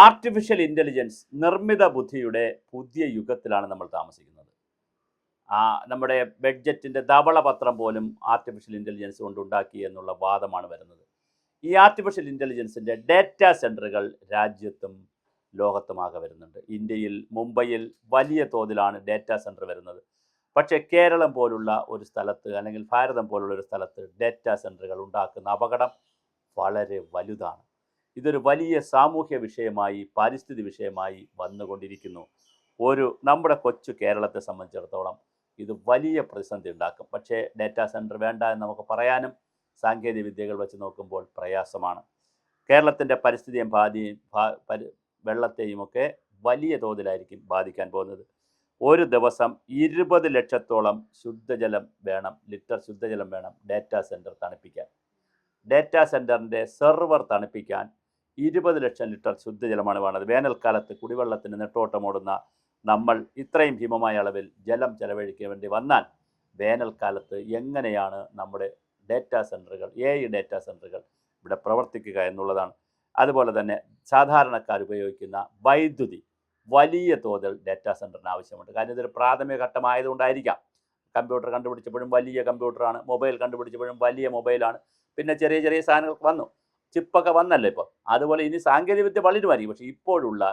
Artificial intelligence നിർമ്മിത ബുദ്ധിയുടെ പുതിയ യുഗത്തിലാണ് നമ്മൾ താമസിക്കുന്നത്. നമ്മുടെ ബഡ്ജറ്റിൻ്റെ ധവളപത്രം പോലും ആർട്ടിഫിഷ്യൽ ഇൻ്റലിജൻസ് കൊണ്ടുണ്ടാക്കി എന്നുള്ള വാദമാണ് വരുന്നത്. ഈ ആർട്ടിഫിഷ്യൽ ഇൻ്റലിജൻസിൻ്റെ ഡേറ്റാ സെൻറ്ററുകൾ രാജ്യത്തും ലോകത്തുമാകെ വരുന്നുണ്ട്. ഇന്ത്യയിൽ മുംബൈയിൽ വലിയ തോതിലാണ് ഡേറ്റാ സെൻറ്റർ വരുന്നത്. പക്ഷേ കേരളം പോലുള്ള ഒരു സ്ഥലത്ത് അല്ലെങ്കിൽ ഭാരതം പോലുള്ള ഒരു സ്ഥലത്ത് ഡേറ്റാ സെൻറ്ററുകൾ ഉണ്ടാക്കുന്ന അപകടം വളരെ വലുതാണ്. ഇതൊരു വലിയ സാമൂഹ്യ വിഷയമായി, പാരിസ്ഥിതിക വിഷയമായി വന്നുകൊണ്ടിരിക്കുന്നു. നമ്മുടെ കൊച്ചു കേരളത്തെ സംബന്ധിച്ചിടത്തോളം ഇത് വലിയ പ്രതിസന്ധി ഉണ്ടാക്കും. പക്ഷേ ഡേറ്റാ സെൻറ്റർ വേണ്ട എന്ന് നമുക്ക് പറയാനും സാങ്കേതിക വിദ്യകൾ വെച്ച് നോക്കുമ്പോൾ പ്രയാസമാണ്. കേരളത്തിൻ്റെ പരിസ്ഥിതിയും വെള്ളത്തെയുമൊക്കെ വലിയ തോതിലായിരിക്കും ബാധിക്കാൻ പോകുന്നത്. ഒരു ദിവസം 20 ലക്ഷത്തോളം ലിറ്റർ ശുദ്ധജലം വേണം ഡേറ്റാ സെൻറ്റർ തണുപ്പിക്കാൻ. ഡേറ്റാ സെൻറ്ററിൻ്റെ സെർവർ തണുപ്പിക്കാൻ 20 ലക്ഷം ലിറ്റർ ശുദ്ധജലമാണ് വേണ്ടത്. വേനൽക്കാലത്ത് കുടിവെള്ളത്തിന് നെട്ടോട്ടമോടുന്ന നമ്മൾ ഇത്രയും ഭീമമായ അളവിൽ ജലം ചെലവഴിക്കേണ്ടി വന്നാൽ വേനൽക്കാലത്ത് എങ്ങനെയാണ് നമ്മുടെ ഡേറ്റാ സെൻറ്ററുകൾ, AI ഡേറ്റാ സെൻറ്ററുകൾ ഇവിടെ പ്രവർത്തിക്കുക എന്നുള്ളതാണ്. അതുപോലെ തന്നെ സാധാരണക്കാർ ഉപയോഗിക്കുന്ന വൈദ്യുതി വലിയ തോതിൽ ഡേറ്റാ സെൻറ്ററിന് ആവശ്യമുണ്ട്. കാരണം ഇതൊരു പ്രാഥമിക ഘട്ടമായതുകൊണ്ടായിരിക്കാം. കമ്പ്യൂട്ടർ കണ്ടുപിടിച്ചപ്പോഴും വലിയ കമ്പ്യൂട്ടറാണ്, മൊബൈൽ കണ്ടുപിടിച്ചപ്പോഴും വലിയ മൊബൈലാണ്, പിന്നെ ചെറിയ ചെറിയ സാധനങ്ങൾ വന്നു, ചിപ്പൊക്കെ വന്നല്ലോ ഇപ്പോൾ. അതുപോലെ ഇനി സാങ്കേതികവിദ്യ വളരുമായിരിക്കും. പക്ഷേ ഇപ്പോഴുള്ള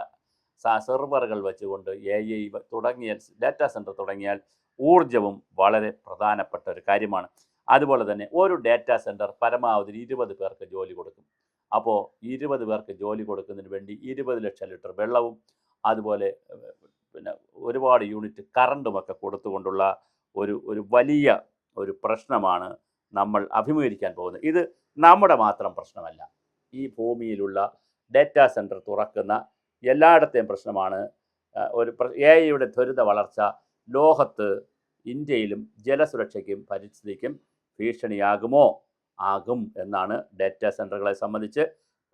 സെർവറുകൾ വെച്ചുകൊണ്ട് AI തുടങ്ങിയ ഡേറ്റാ സെൻറ്റർ തുടങ്ങിയാൽ ഊർജ്ജവും വളരെ പ്രധാനപ്പെട്ട ഒരു കാര്യമാണ്. അതുപോലെ തന്നെ ഒരു ഡേറ്റാ സെൻറ്റർ പരമാവധി 20 പേർക്ക് ജോലി കൊടുക്കും. അപ്പോൾ 20 പേർക്ക് ജോലി കൊടുക്കുന്നതിന് വേണ്ടി 20 ലക്ഷം ലിറ്റർ വെള്ളവും അതുപോലെ പിന്നെ ഒരുപാട് യൂണിറ്റ് കറണ്ടുമൊക്കെ കൊടുത്തുകൊണ്ടുള്ള ഒരു വലിയ ഒരു പ്രശ്നമാണ് നമ്മൾ അഭിമുഖീകരിക്കാൻ പോകുന്നത്. ഇത് നമ്മുടെ മാത്രം പ്രശ്നമല്ല, ഈ ഭൂമിയിലുള്ള ഡേറ്റാ സെൻറ്റർ തുറക്കുന്ന എല്ലായിടത്തെയും പ്രശ്നമാണ്. AI ത്വരിത വളർച്ച ലോകത്ത്, ഇന്ത്യയിലും ജലസുരക്ഷയ്ക്കും പരിസ്ഥിതിക്കും ഭീഷണിയാകുമോ? ആകും എന്നാണ് ഡേറ്റാ സെൻറ്ററുകളെ സംബന്ധിച്ച്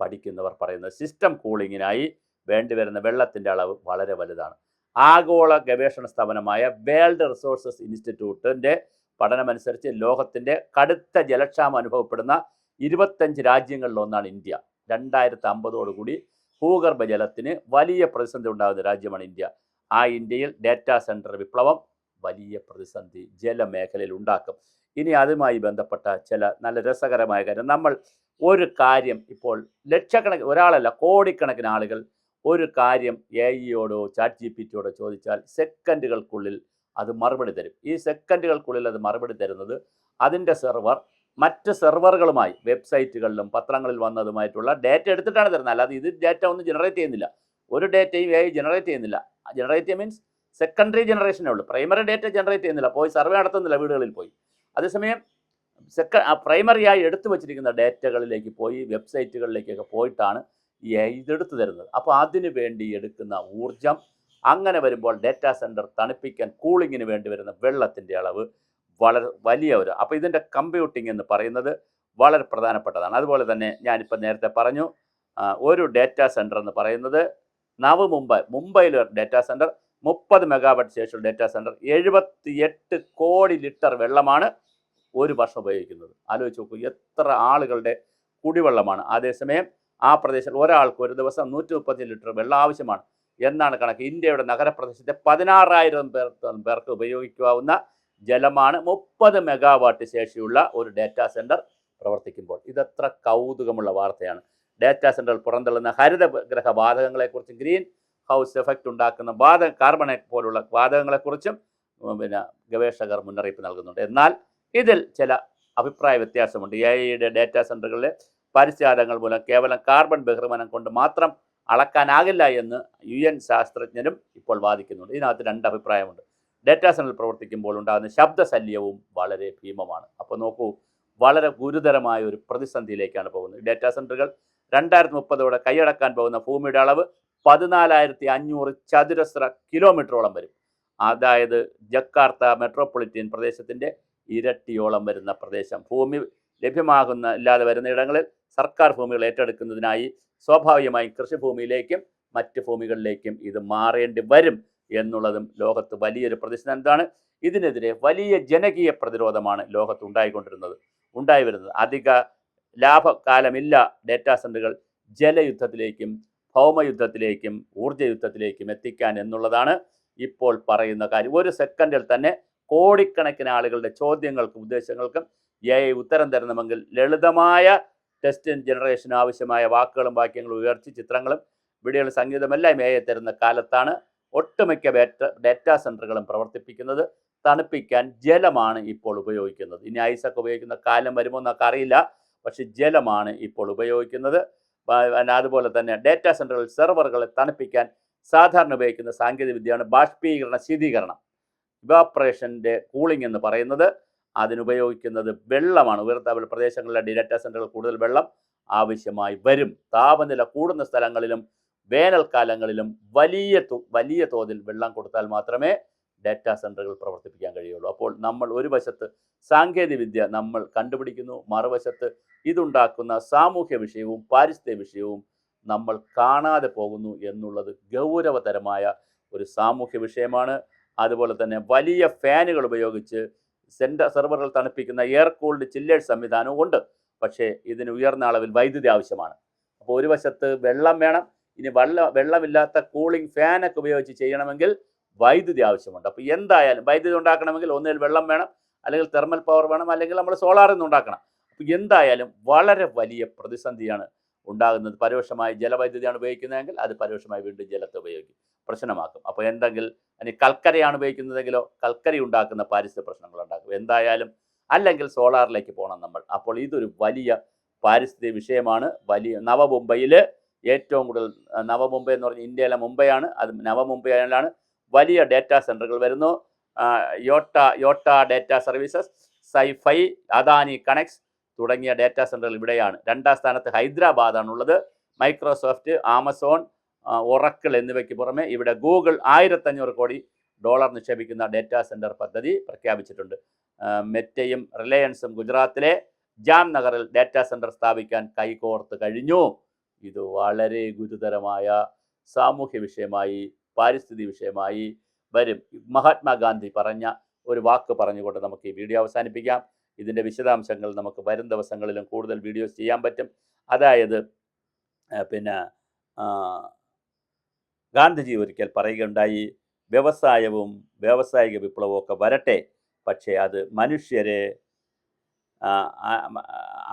പഠിക്കുന്നവർ പറയുന്നത്. സിസ്റ്റം കൂളിങ്ങിനായി വേണ്ടിവരുന്ന വെള്ളത്തിൻ്റെ അളവ് വളരെ വലുതാണ്. ആഗോള ഗവേഷണ സ്ഥാപനമായ വേൾഡ് റിസോഴ്സസ് ഇൻസ്റ്റിറ്റ്യൂട്ടിൻ്റെ പഠനമനുസരിച്ച് ലോകത്തിൻ്റെ കടുത്ത ജലക്ഷാമം അനുഭവപ്പെടുന്ന 25 രാജ്യങ്ങളിലൊന്നാണ് ഇന്ത്യ. 2050 ഭൂഗർഭ ജലത്തിന് വലിയ പ്രതിസന്ധി ഉണ്ടാകുന്ന രാജ്യമാണ് ഇന്ത്യ. ആ ഇന്ത്യയിൽ ഡേറ്റാ സെൻറ്റർ വിപ്ലവം വലിയ പ്രതിസന്ധി ജലമേഖലയിൽ ഉണ്ടാക്കും. ഇനി അതുമായി ബന്ധപ്പെട്ട ചില നല്ല രസകരമായ കാര്യം, നമ്മൾ ഒരു കാര്യം ഇപ്പോൾ ലക്ഷക്കണക്കിന്, ഒരാളല്ല കോടിക്കണക്കിന് ആളുകൾ ഒരു കാര്യം AI ChatGPT ചോദിച്ചാൽ സെക്കൻഡുകൾക്കുള്ളിൽ അത് മറുപടി തരും. ഈ സെക്കൻഡുകൾക്കുള്ളിൽ അത് മറുപടി തരുന്നത് അതിൻ്റെ സെർവർ മറ്റ് സെർവറുകളുമായി വെബ്സൈറ്റുകളിലും പത്രങ്ങളിൽ വന്നതുമായിട്ടുള്ള ഡേറ്റ എടുത്തിട്ടാണ് തരുന്നത്. അല്ലാതെ ഇത് ഡേറ്റ ഒന്നും ജനറേറ്റ് ചെയ്യുന്നില്ല. ഒരു ഡേറ്റയും AI ജനറേറ്റ് ചെയ്യുന്നില്ല. ജനറേറ്റ് മീൻസ് സെക്കൻഡറി ജനറേഷനേ ഉള്ളൂ. പ്രൈമറി ഡേറ്റ ജനറേറ്റ് ചെയ്യുന്നില്ല, പോയി സർവേ നടത്തുന്നില്ല വീടുകളിൽ പോയി. അതേസമയം പ്രൈമറിയായി എടുത്തു വച്ചിരിക്കുന്ന ഡേറ്റകളിലേക്ക് പോയി വെബ്സൈറ്റുകളിലേക്കൊക്കെ പോയിട്ടാണ് ഈ AI ഇതെടുത്തു തരുന്നത്. അപ്പോൾ അതിന് വേണ്ടി എടുക്കുന്ന ഊർജം, അങ്ങനെ വരുമ്പോൾ ഡേറ്റാ സെൻറ്റർ തണുപ്പിക്കാൻ കൂളിങ്ങിന് വേണ്ടി വരുന്ന വെള്ളത്തിൻ്റെ അളവ് വളരെ വലിയ അപ്പോൾ ഇതിൻ്റെ കമ്പ്യൂട്ടിംഗ് എന്ന് പറയുന്നത് വളരെ പ്രധാനപ്പെട്ടതാണ്. അതുപോലെ തന്നെ ഞാനിപ്പോൾ നേരത്തെ പറഞ്ഞു, ഒരു ഡേറ്റാ സെൻറ്റർ എന്ന് പറയുന്നത് മുംബൈയിലെ ഡേറ്റാ സെൻറ്റർ 30 മെഗാവാട്ട് ശേഷിയുള്ള ഡേറ്റാ സെൻറ്റർ 78 കോടി ലിറ്റർ വെള്ളമാണ് ഒരു വർഷം ഉപയോഗിക്കുന്നത്. ആലോചിച്ച് നോക്കൂ, എത്ര ആളുകളുടെ കുടിവെള്ളമാണ്. അതേസമയം ആ പ്രദേശത്ത് ഒരാൾക്ക് ഒരു ദിവസം 130 ലിറ്റർ വെള്ളം ആവശ്യമാണ് എന്നാണ് കണക്ക്. ഇന്ത്യയുടെ നഗരപ്രദേശത്തെ 16,000 പേർക്ക് ഉപയോഗിക്കാവുന്ന ജലമാണ് 30 മെഗാവാട്ട് ശേഷിയുള്ള ഒരു ഡേറ്റാ സെൻറ്റർ പ്രവർത്തിക്കുമ്പോൾ. ഇതെത്ര കൗതുകമുള്ള വാർത്തയാണ്. ഡേറ്റാ സെൻറ്ററിൽ പുറന്തള്ളുന്ന ഹരിതഗ്രഹ വാതകങ്ങളെക്കുറിച്ചും ഗ്രീൻ ഹൗസ് എഫക്റ്റ് ഉണ്ടാക്കുന്ന കാർബൺ പോലുള്ള വാതകങ്ങളെക്കുറിച്ചും ഗവേഷകർ മുന്നറിയിപ്പ് നൽകുന്നുണ്ട്. എന്നാൽ ഇതിൽ ചില അഭിപ്രായ വ്യത്യാസമുണ്ട്. AI ഡേറ്റാ സെൻറ്ററുകളിലെ പരിസ്ഥിതിഘാതങ്ങൾ മൂലം കേവലം കാർബൺ ബഹിർഗമനം കൊണ്ട് മാത്രം അളക്കാനാകില്ല എന്ന് UN ശാസ്ത്രജ്ഞരും ഇപ്പോൾ വാദിക്കുന്നുണ്ട്. ഇതിനകത്ത് 2 അഭിപ്രായമുണ്ട്. ഡേറ്റാ സെൻറ്ററിൽ പ്രവർത്തിക്കുമ്പോൾ ഉണ്ടാകുന്ന ശബ്ദശല്യവും വളരെ ഭീമമാണ്. അപ്പോൾ നോക്കൂ, വളരെ ഗുരുതരമായ ഒരു പ്രതിസന്ധിയിലേക്കാണ് പോകുന്നത്. ഡേറ്റാ സെൻറ്ററുകൾ 2030 കൈയടക്കാൻ പോകുന്ന ഭൂമിയുടെ അളവ് 14,500 ചതുരശ്ര കിലോമീറ്ററോളം വരും. അതായത് ജക്കാർത്ത മെട്രോപൊളിറ്റൻ പ്രദേശത്തിൻ്റെ ഇരട്ടിയോളം വരുന്ന പ്രദേശം. ഭൂമി ഇല്ലാതെ വരുന്ന ഇടങ്ങളിൽ സർക്കാർ ഭൂമികൾ ഏറ്റെടുക്കുന്നതിനായി സ്വാഭാവികമായും കൃഷിഭൂമിയിലേക്കും മറ്റ് ഭൂമികളിലേക്കും ഇത് മാറേണ്ടി വരും എന്നുള്ളതും ലോകത്ത് വലിയൊരു പ്രതിസന്ധിയാണ്. ഇതിനെതിരെ വലിയ ജനകീയ പ്രതിരോധമാണ് ലോകത്ത് ഉണ്ടായി വരുന്നത്. അധിക ലാഭകാലമില്ല ഡേറ്റാ സെൻറ്ററുകൾ ജലയുദ്ധത്തിലേക്കും ഭൗമയുദ്ധത്തിലേക്കും ഊർജ്ജ യുദ്ധത്തിലേക്കും എത്തിക്കാൻ എന്നുള്ളതാണ് ഇപ്പോൾ പറയുന്ന കാര്യം. ഒരു സെക്കൻഡിൽ തന്നെ കോടിക്കണക്കിന് ആളുകളുടെ ചോദ്യങ്ങൾക്കും ഉദ്ദേശങ്ങൾക്കും AI ഉത്തരം തരണമെങ്കിൽ ലളിതമായ ടെസ്റ്റ് ജനറേഷന് ആവശ്യമായ വാക്കുകളും വാക്യങ്ങളും ഉയർത്തി ചിത്രങ്ങളും വീഡിയോകളും സംഗീതമെല്ലാം AI തരുന്ന കാലത്താണ് ഒട്ടുമിക്ക ഡേറ്റാ സെന്ററുകളും പ്രവർത്തിപ്പിക്കുന്നത്. തണുപ്പിക്കാൻ ജലമാണ് ഇപ്പോൾ ഉപയോഗിക്കുന്നത്. ഇനി ഐസൊക്കെ ഉപയോഗിക്കുന്ന കാലം വരുമോ എന്നൊക്കെ അറിയില്ല, പക്ഷെ ജലമാണ് ഇപ്പോൾ ഉപയോഗിക്കുന്നത്. അതുപോലെ തന്നെ ഡേറ്റാ സെന്ററുകൾ സെർവറുകളെ തണുപ്പിക്കാൻ സാധാരണ ഉപയോഗിക്കുന്ന സാങ്കേതിക വിദ്യയാണ് ബാഷ്പീകരണ ശീതീകരണം, ഇവാപ്പറേഷൻ്റെ കൂളിംഗ് എന്ന് പറയുന്നത്. അതിനുപയോഗിക്കുന്നത് വെള്ളമാണ്. ഉയർന്ന പ്രദേശങ്ങളിലെ ഡേറ്റാ സെന്ററുകൾ കൂടുതൽ വെള്ളം ആവശ്യമായി വരും. താപനില കൂടുന്ന സ്ഥലങ്ങളിലും വേനൽക്കാലങ്ങളിലും വലിയ തോതിൽ വെള്ളം കൊടുത്താൽ മാത്രമേ ഡേറ്റാ സെന്ററുകൾ പ്രവർത്തിപ്പിക്കാൻ കഴിയുള്ളൂ. അപ്പോൾ നമ്മൾ ഒരു വശത്ത് സാങ്കേതിക വിദ്യ നമ്മൾ കണ്ടുപിടിക്കുന്നു, മറുവശത്ത് ഇതുണ്ടാക്കുന്ന സാമൂഹ്യ വിഷയവും പാരിസ്ഥിതിക വിഷയവും നമ്മൾ കാണാതെ പോകുന്നു എന്നുള്ളത് ഗൗരവതരമായ ഒരു സാമൂഹ്യ വിഷയമാണ്. അതുപോലെ തന്നെ വലിയ ഫാനുകൾ ഉപയോഗിച്ച് സെർവറുകൾ തണുപ്പിക്കുന്ന എയർ കൂൾഡ് ചില്ലേഴ്സ് സംവിധാനവും ഉണ്ട്. പക്ഷേ ഇതിന് ഉയർന്ന അളവിൽ വൈദ്യുതി ആവശ്യമാണ്. അപ്പോൾ ഒരു വശത്ത് വെള്ളം വേണം, ഇനി വെള്ളമില്ലാത്ത കൂളിംഗ് ഫാനൊക്കെ ഉപയോഗിച്ച് ചെയ്യണമെങ്കിൽ വൈദ്യുതി ആവശ്യമുണ്ട്. അപ്പോൾ എന്തായാലും വൈദ്യുതി ഉണ്ടാക്കണമെങ്കിൽ ഒന്നിൽ വെള്ളം വേണം, അല്ലെങ്കിൽ തെർമൽ പവർ വേണം, അല്ലെങ്കിൽ നമ്മൾ സോളാറിൽ നിന്ന് ഉണ്ടാക്കണം. അപ്പോൾ എന്തായാലും വളരെ വലിയ പ്രതിസന്ധിയാണ് ഉണ്ടാകുന്നത്. പരോക്ഷമായി ജലവൈദ്യുതിയാണ് ഉപയോഗിക്കുന്നതെങ്കിൽ അത് പരോക്ഷമായി വീണ്ടും ജലത്തെ ഉപയോഗിക്കും, പ്രശ്നമാക്കും. അപ്പോൾ എന്തെങ്കിലും ഇനി കൽക്കരയാണ് ഉപയോഗിക്കുന്നതെങ്കിലോ കൽക്കരി ഉണ്ടാക്കുന്ന പാരിസ്ഥിതിക പ്രശ്നങ്ങൾ ഉണ്ടാക്കും. എന്തായാലും അല്ലെങ്കിൽ സോളാറിലേക്ക് പോകണം നമ്മൾ. അപ്പോൾ ഇതൊരു വലിയ പാരിസ്ഥിതിക വിഷയമാണ്. നവമുംബൈയിൽ ഏറ്റവും കൂടുതൽ, നവമുംബൈ എന്ന് പറഞ്ഞാൽ ഇന്ത്യയിലെ മുംബൈയാണ്, അത് നവമുംബൈയിലാണ് വലിയ ഡേറ്റാ സെന്ററുകൾ വരുന്നു. Yotta data services, sci fi, Adani കണക്സ് തുടങ്ങിയ ഡേറ്റാ സെന്ററുകൾ ഇവിടെയാണ്. രണ്ടാം സ്ഥാനത്ത് ഹൈദരാബാദാണുള്ളത്. മൈക്രോസോഫ്റ്റ്, ആമസോൺ, ഒറക്കിൾ എന്നിവയ്ക്ക് പുറമെ ഇവിടെ ഗൂഗിൾ $1500 കോടി നിക്ഷേപിക്കുന്ന ഡേറ്റാ സെന്റർ പദ്ധതി പ്രഖ്യാപിച്ചിട്ടുണ്ട്. മെറ്റയും റിലയൻസും ഗുജറാത്തിലെ ജാംനഗറിൽ ഡേറ്റാ സെന്റർ സ്ഥാപിക്കാൻ കൈകോർത്ത് കഴിഞ്ഞു. ഇത് വളരെ ഗുരുതരമായ സാമൂഹ്യ വിഷയമായി, പാരിസ്ഥിതിക വിഷയമായി വരും. മഹാത്മാഗാന്ധി പറഞ്ഞ ഒരു വാക്ക് പറഞ്ഞുകൊണ്ട് നമുക്ക് ഈ വീഡിയോ അവസാനിപ്പിക്കാം. ഇതിൻ്റെ വിശദാംശങ്ങൾ നമുക്ക് വരും ദിവസങ്ങളിലും കൂടുതൽ വീഡിയോസ് ചെയ്യാൻ പറ്റും. അതായത് ഗാന്ധിജി ഒരിക്കൽ പറയുകയുണ്ടായി, വ്യവസായവും വ്യാവസായിക വിപ്ലവവും ഒക്കെ വരട്ടെ, പക്ഷേ അത്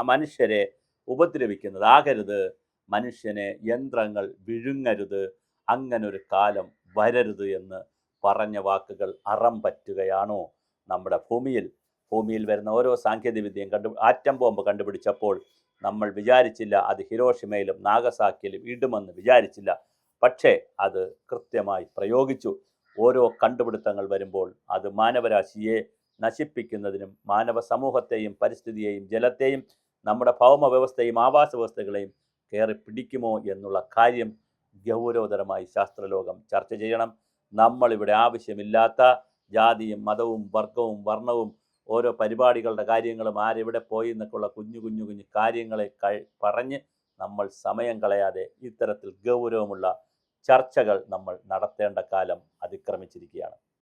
മനുഷ്യരെ ഉപദ്രവിക്കുന്നതാകരുത്, മനുഷ്യനെ യന്ത്രങ്ങൾ വിഴുങ്ങരുത്, അങ്ങനൊരു കാലം വരരുത് എന്ന് പറഞ്ഞ വാക്കുകൾ അറം പറ്റുകയാണോ? നമ്മുടെ ഭൂമിയിൽ വരുന്ന ഓരോ സാങ്കേതിക വിദ്യയും ആറ്റം ബോംബ് കണ്ടുപിടിച്ചപ്പോൾ നമ്മൾ വിചാരിച്ചില്ല അത് ഹിരോഷിമയിലും നാഗസാക്കിയിലും ഇടുമെന്ന് വിചാരിച്ചില്ല. പക്ഷേ അത് കൃത്യമായി പ്രയോഗിച്ചു. ഓരോ കണ്ടുപിടുത്തങ്ങൾ വരുമ്പോൾ അത് മാനവരാശിയെ നശിപ്പിക്കുന്നതിനും മാനവ സമൂഹത്തെയും പരിസ്ഥിതിയെയും ജലത്തെയും നമ്മുടെ ഭൗമ വ്യവസ്ഥയും ആവാസ വ്യവസ്ഥകളെയും കയറി പിടിക്കുമോ എന്നുള്ള കാര്യം ഗൗരവതരമായി ശാസ്ത്രലോകം ചർച്ച ചെയ്യണം. നമ്മളിവിടെ ആവശ്യമില്ലാത്ത ജാതിയും മതവും വർഗവും വർണ്ണവും ഓരോ പരിപാടികളുടെ കാര്യങ്ങളും ആരെവിടെ പോയി എന്നൊക്കെയുള്ള കുഞ്ഞു കാര്യങ്ങളെ പറഞ്ഞ് നമ്മൾ സമയം കളയാതെ ഇത്തരത്തിൽ ഗൗരവമുള്ള ചർച്ചകൾ നമ്മൾ നടത്തേണ്ട കാലം അതിക്രമിച്ചിരിക്കുകയാണ്.